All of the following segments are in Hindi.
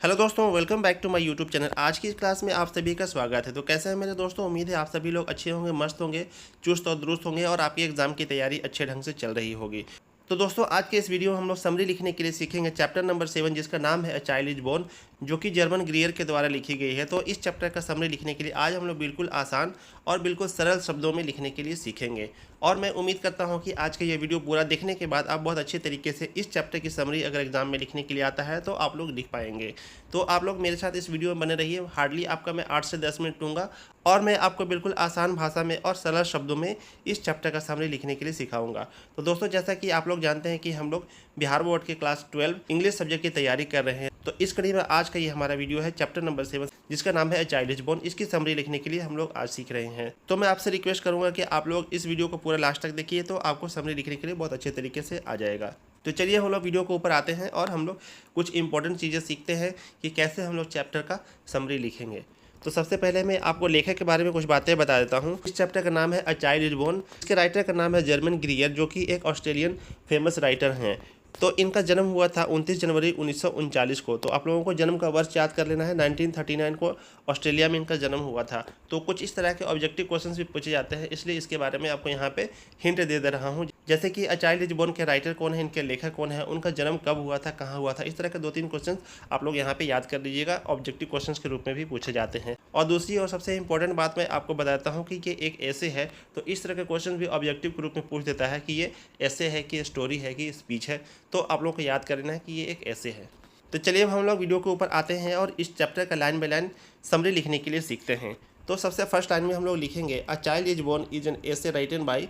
हेलो दोस्तों, welcome back to my YouTube channel. आज की इस क्लास में आप सभी का स्वागत है। तो कैसे हैं मेरे दोस्तों? उम्मीद है आप सभी लोग अच्छे होंगे, मस्त होंगे, चुस्त और दुरुस्त होंगे और आपकी एग्जाम की तैयारी अच्छे ढंग से चल रही होगी। तो दोस्तों, आज के इस वीडियो में हम लोग समरी लिखने के लिए सीखेंगे चैप्टर नंबर 7, जिसका नाम है अ चाइल्ड इज बोर्न, जो कि जर्मन ग्रीयर के द्वारा लिखी गई है। तो इस चैप्टर का समरी लिखने के लिए आज हम लोग बिल्कुल आसान और बिल्कुल सरल शब्दों में लिखने के लिए सीखेंगे। और मैं उम्मीद करता हूं कि आज का ये वीडियो पूरा देखने के बाद आप बहुत अच्छे तरीके से इस चैप्टर की समरी अगर एग्जाम में लिखने के लिए आता है तो आप लोग लिख पाएंगे। तो आप लोग मेरे साथ इस वीडियो में बने रहिए। हार्डली आपका मैं 8 से 10 मिनट लूँगा और मैं आपको बिल्कुल आसान भाषा में और सरल शब्दों में इस चैप्टर का समरी लिखने के लिए सिखाऊंगा। तो दोस्तों, जैसा कि आप लोग जानते हैं कि हम लोग बिहार बोर्ड के क्लास 12 इंग्लिश सब्जेक्ट की तैयारी कर रहे हैं। तो इस कड़ी में आज का ये हमारा वीडियो है चैप्टर नंबर 7, जिसका नाम है अ चाइल्ड इज बोर्न। इसकी समरी लिखने के लिए हम लोग आज सीख रहे हैं। तो मैं आपसे रिक्वेस्ट करूंगा कि आप लोग इस वीडियो को पूरा लास्ट तक देखिए, तो आपको समरी लिखने के लिए बहुत अच्छे तरीके से आ जाएगा। तो चलिए हम लोग वीडियो के ऊपर आते हैं और हम लोग कुछ इंपॉर्टेंट चीज़ें सीखते हैं कि कैसे हम लोग चैप्टर का समरी लिखेंगे। तो सबसे पहले मैं आपको लेखक के बारे में कुछ बातें बता देता हूँ। इस चैप्टर का नाम है अ चाइल्ड इज बोर्न। इसके राइटर का नाम है जर्मन ग्रीयर, जो कि एक ऑस्ट्रेलियन फेमस राइटर हैं। तो इनका जन्म हुआ था 29 जनवरी 1939 को। तो आप लोगों को जन्म का वर्ष याद कर लेना है। 1939 को ऑस्ट्रेलिया में इनका जन्म हुआ था। तो कुछ इस तरह के ऑब्जेक्टिव क्वेश्चंस भी पूछे जाते हैं, इसलिए इसके बारे में आपको यहाँ पे हिंट दे रहा हूँ। जैसे कि अ चाइल्ड इज बोर्न के राइटर कौन है, इनके लेखक कौन है, उनका जन्म कब हुआ था, कहाँ हुआ था, इस तरह के 2-3 क्वेश्चन आप लोग यहाँ पे याद कर लीजिएगा। ऑब्जेक्टिव क्वेश्चन के रूप में भी पूछे जाते हैं। और दूसरी और सबसे इंपॉर्टेंट बात मैं आपको बताता हूँ कि ये एक ऐसे है, तो इस तरह के क्वेश्चन भी ऑब्जेक्टिव के रूप में पूछ देता है कि ये ऐसे है कि स्टोरी है कि स्पीच है। तो आप लोग को याद करना है कि ये एक ऐसे है। तो चलिए अब हम लोग वीडियो के ऊपर आते हैं और इस चैप्टर का लाइन बाय लाइन समरी लिखने के लिए सीखते हैं। तो सबसे फर्स्ट लाइन में हम लोग लिखेंगे a child is born is an essay written by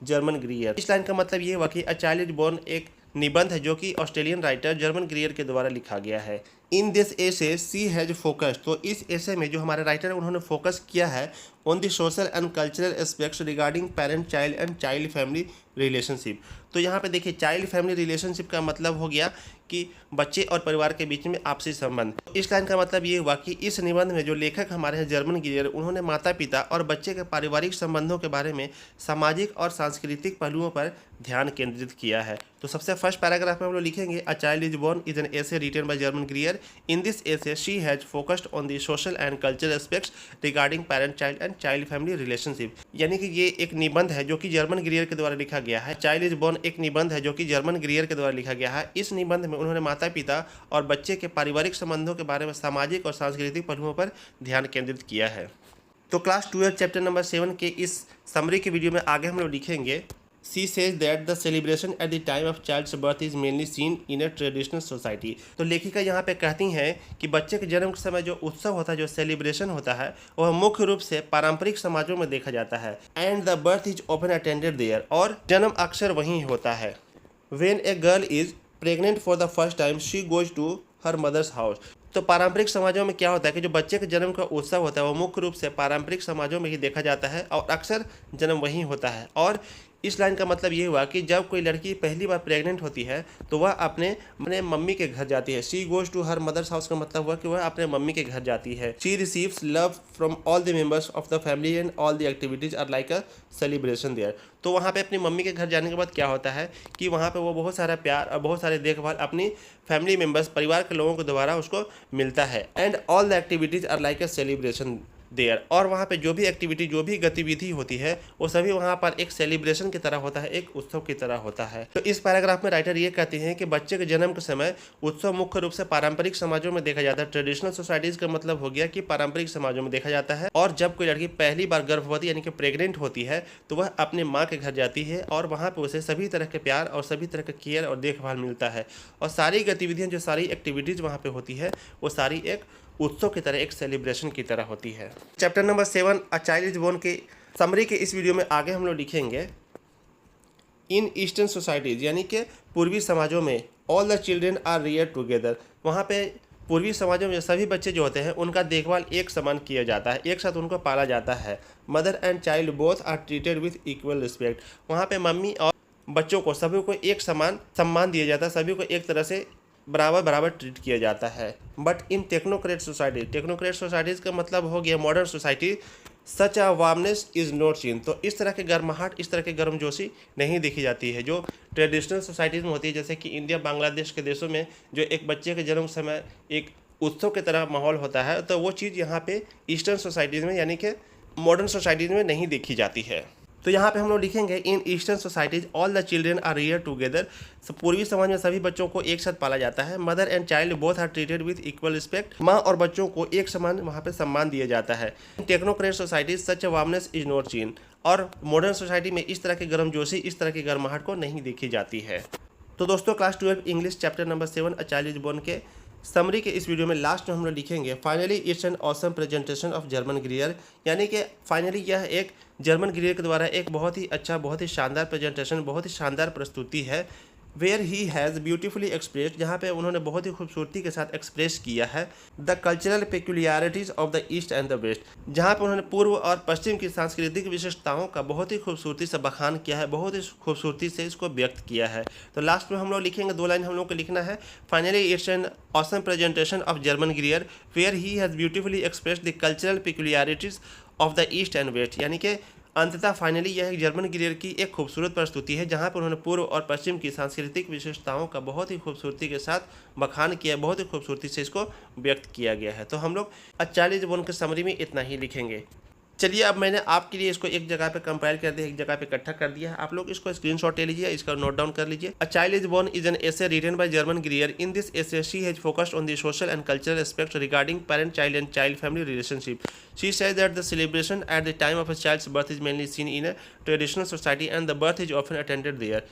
Germaine Greer. इस लाइन का मतलब ये हुआ कि अ चाइल्ड इज बोर्न एक निबंध है जो कि ऑस्ट्रेलियन राइटर जर्मन ग्रीयर के द्वारा लिखा गया है। In this essay she has focus, तो इस एसे में जो हमारे राइटर है उन्होंने फोकस किया है on the social and cultural aspects regarding parent child and child family relationship. तो यहाँ पे देखिए, चाइल्ड फैमिली रिलेशनशिप का मतलब हो गया कि बच्चे और परिवार के बीच में आपसी संबंध। इस लाइन का मतलब ये हुआ कि इस निबंध में जो लेखक हमारे हैं जर्मन ग्रीयर, उन्होंने माता पिता और बच्चे के पारिवारिक संबंधों के बारे में सामाजिक और सांस्कृतिक पहलुओं पर ध्यान केंद्रित किया है। तो सबसे फर्स्ट पैराग्राफ में हम लोग लिखेंगे a child is born is an essay written by Germaine Greer. In this essay she has focused on the social and cultural aspects regarding parent child and child family relationship. यानी कि ये एक निबंध है जो कि जर्मन ग्रीयर के द्वारा लिखा गया है। चाइल्ड इज बोर्न एक निबंध है जो कि जर्मन ग्रीयर के द्वारा लिखा गया है। इस निबंध में उन्होंने माता पिता और बच्चे के पारिवारिक संबंधों के बारे में सामाजिक और सांस्कृतिक पहलुओं पर ध्यान केंद्रित किया है। तो क्लास 12 चैप्टर नंबर 7 के इस समरी के वीडियो में आगे हम लोग लिखेंगे She says that the celebration at the time of child's birth is mainly seen in a traditional society। तो लेखिका यहाँ पे कहती हैं कि बच्चे के जन्म के समय जो उत्सव होता है, जो सेलिब्रेशन होता है, वह मुख्य रूप से पारंपरिक समाजों में देखा जाता है। And the birth is often attended there, और जन्म अक्सर वहीं होता है। When a girl is pregnant for the first time, she goes to her mother's house। तो पारंपरिक समाजों में क्या होता है कि जो बच्चे के जन्म का उत्सव होता है वो मुख्य रूप से पारंपरिक समाजों में ही देखा जाता है और अक्सर जन्म वहीं होता है। और इस लाइन का मतलब ये हुआ कि जब कोई लड़की पहली बार प्रेग्नेंट होती है तो वह अपने मम्मी के घर जाती है। She goes to her mother's house का मतलब हुआ कि वह अपने मम्मी के घर जाती है। She receives love from all the members of the family and all the activities are like a celebration there. तो वहाँ पे अपनी मम्मी के घर जाने के बाद क्या होता है कि वहाँ पे वो बहुत सारा प्यार और बहुत सारे देखभाल अपनी फैमिली मेम्बर्स, परिवार के लोगों के द्वारा उसको मिलता है। And all the activities are like a celebration there, और वहाँ पे जो भी एक्टिविटी, जो भी गतिविधि होती है वो सभी वहाँ पर एक सेलिब्रेशन की तरह होता है, एक उत्सव की तरह होता है। तो इस पैराग्राफ में राइटर ये कहते हैं कि बच्चे के जन्म के समय उत्सव मुख्य रूप से पारंपरिक समाजों में देखा जाता है। ट्रेडिशनल सोसाइटीज का मतलब हो गया कि पारंपरिक समाजों में देखा जाता है। और जब कोई लड़की पहली बार गर्भवती यानी कि प्रेग्नेंट होती है तो वह अपने माँ के घर जाती है और वहाँ पर उसे सभी तरह के प्यार और सभी तरह का केयर और देखभाल मिलता है। और सारी गतिविधियाँ, जो सारी एक्टिविटीज़ वहाँ पर होती है वो सारी एक उत्सव की तरह, एक सेलिब्रेशन की तरह होती है। Chapter number 7 a child is born के समरी के इस वीडियो में आगे हम लोग लिखेंगे इन ईस्टर्न सोसाइटीज, यानी कि पूर्वी समाजों में all the children are rear together. वहाँ पे पूर्वी समाजों में सभी बच्चे जो होते हैं उनका देखभाल एक समान किया जाता है, एक साथ उनको पाला जाता है। Mother and child both are treated with equal respect. वहाँ पे मम्मी और बच्चों को सभी को एक समान सम्मान दिया जाता है, सभी को एक तरह से बराबर बराबर ट्रीट किया जाता है। But in technocrat society, technocrat societies का मतलब हो गया modern society, such a warmness is not seen. तो इस तरह के गर्माहट, इस तरह के गर्मजोशी नहीं देखी जाती है जो ट्रेडिशनल सोसाइटीज़ में होती है। जैसे कि इंडिया, बांग्लादेश के देशों में जो एक बच्चे के जन्म समय एक उत्सव की तरह माहौल होता है, तो वो चीज़ यहाँ पे ईस्टर्न सोसाइटीज़ में यानी कि मॉडर्न सोसाइटीज़ में नहीं देखी जाती है। तो यहाँ पे हम लोग लिखेंगे in eastern societies all the children are rear together. पूर्वी समाज में सभी बच्चों को एक साथ पाला जाता है। Mother and child both are treated with equal respect. माँ और बच्चों को एक समान वहाँ पे सम्मान दिया जाता है। Technocrat societies such a warmness is not seen. और मॉडर्न सोसाइटी में इस तरह की गर्मजोशी, इस तरह की गर्माहट को नहीं देखी जाती है। तो दोस्तों class 12 English chapter number 7 a child is born के समरी के इस वीडियो में लास्ट में हम लोग लिखेंगे finally it's an awesome presentation of Germaine Greer, यानी कि फाइनली यह एक जर्मन ग्रियर के द्वारा एक बहुत ही अच्छा, बहुत ही शानदार प्रेजेंटेशन, बहुत ही शानदार प्रस्तुति है। Where he has beautifully expressed, जहाँ पे उन्होंने बहुत ही खूबसूरती के साथ एक्सप्रेस किया है the cultural peculiarities of the east and the west, जहाँ पे उन्होंने पूर्व और पश्चिम की सांस्कृतिक विशेषताओं का बहुत ही खूबसूरती से बखान किया है, बहुत ही खूबसूरती से इसको व्यक्त किया है। तो लास्ट में हम लोग लिखेंगे, 2 लाइन हम लोग को लिखना है, finally it's an awesome presentation of Germaine Greer where he has beautifully expressed the cultural peculiarities of the east and west, यानी कि अंततः फाइनली यह एक जर्मन ग्रियर की एक खूबसूरत प्रस्तुति है जहां पर उन्होंने पूर्व और पश्चिम की सांस्कृतिक विशेषताओं का बहुत ही खूबसूरती के साथ बखान किया, बहुत ही खूबसूरती से इसको व्यक्त किया गया है। तो हम लोग चाइल्ड इज बोर्न के समरी में इतना ही लिखेंगे। चलिए अब मैंने आपके लिए इसको एक जगह पे कंपाइल कर दिया, एक जगह पे इकट्ठा कर दिया है। आप लोग इसको स्क्रीनशॉट ले लीजिए, इसका नोट डाउन कर लीजिए। A child is born is an essay written by Germaine Greer. In this essay she has focused on the social and cultural aspects regarding parent child and child family relationship. She says that the celebration at the time of a child's birth is mainly seen in a traditional society and the birth is often attended there.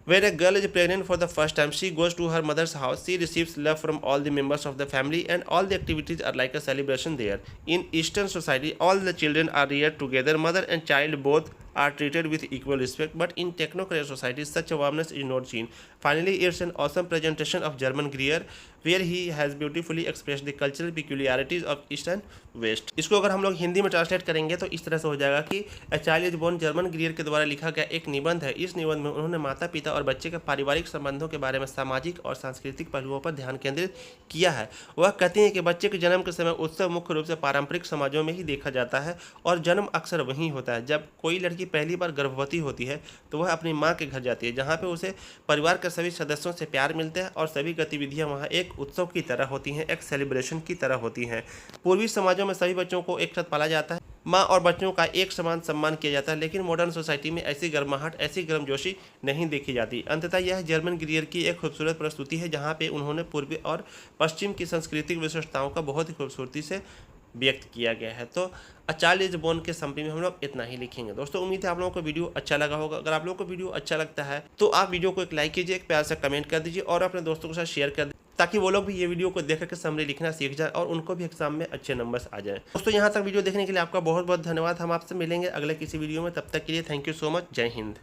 Where a girl is pregnant for the first time, she goes to her mother's house. She receives love from all the members of the family and all the activities are like a celebration there. In Eastern society, all the children are reared together. Mother and child both are treated with equal respect, but in technocratic society, such a warmness is not seen. Finally, it's an awesome presentation of German Grier, where he has beautifully expressed the cultural peculiarities of East and West. इसको अगर हम लोग हिंदी में ट्रांसलेट करेंगे तो इस तरह से हो जाएगा कि a child is born Germaine Greer के द्वारा लिखा गया एक निबंध है। इस निबंध में उन्होंने माता पिता और बच्चे के पारिवारिक संबंधों के बारे में सामाजिक और सांस्कृतिक पहलुओं पर ध्यान केंद्रित किया है। वह कहते हैं कि बच्चे के जन्म के समय उत्सव मुख्य रूप से पारंपरिक समाजों में ही देखा जाता है और जन्म अक्सर वहीं होता है। जब कोई लड़की पहली बार गर्भवती होती है तो वह अपनी माँ के घर जाती है, जहाँ पे उसे परिवार के सभी सदस्यों से प्यार मिलते हैं और सभी गतिविधियाँ वहाँ एक उत्सव की तरह होती हैं, एक सेलिब्रेशन की तरह होती हैं। पूर्वी समाजों में सभी बच्चों को एक साथ पाला जाता है, माँ और बच्चों का एक समान सम्मान किया जाता है, लेकिन मॉडर्न सोसाइटी में ऐसी गर्माहट, ऐसी गर्मजोशी नहीं देखी जाती। अंततः यह जर्मन ग्रियर की एक खूबसूरत प्रस्तुति है जहाँ पे उन्होंने पूर्वी और पश्चिम की सांस्कृतिक विशेषताओं का बहुत ही खूबसूरती से व्यक्त किया गया है। तो अ चाइल्ड इज बोर्न के समरी में हम लोग इतना ही लिखेंगे। दोस्तों उम्मीद है आप लोगों को वीडियो अच्छा लगा होगा। अगर आप लोगों को वीडियो अच्छा लगता है तो आप वीडियो को एक लाइक कीजिए, एक प्यार से कमेंट कर दीजिए और अपने दोस्तों के साथ शेयर कर दीजिए ताकि वो लोग भी ये वीडियो को देख करके समरी लिखना सीख जाए और उनको भी एग्जाम में अच्छे नंबर्स आ जाएं। दोस्तों यहाँ तक वीडियो देखने के लिए आपका बहुत बहुत धन्यवाद। हम आपसे मिलेंगे अगले किसी वीडियो में, तब तक के लिए थैंक यू सो मच। जय हिंद।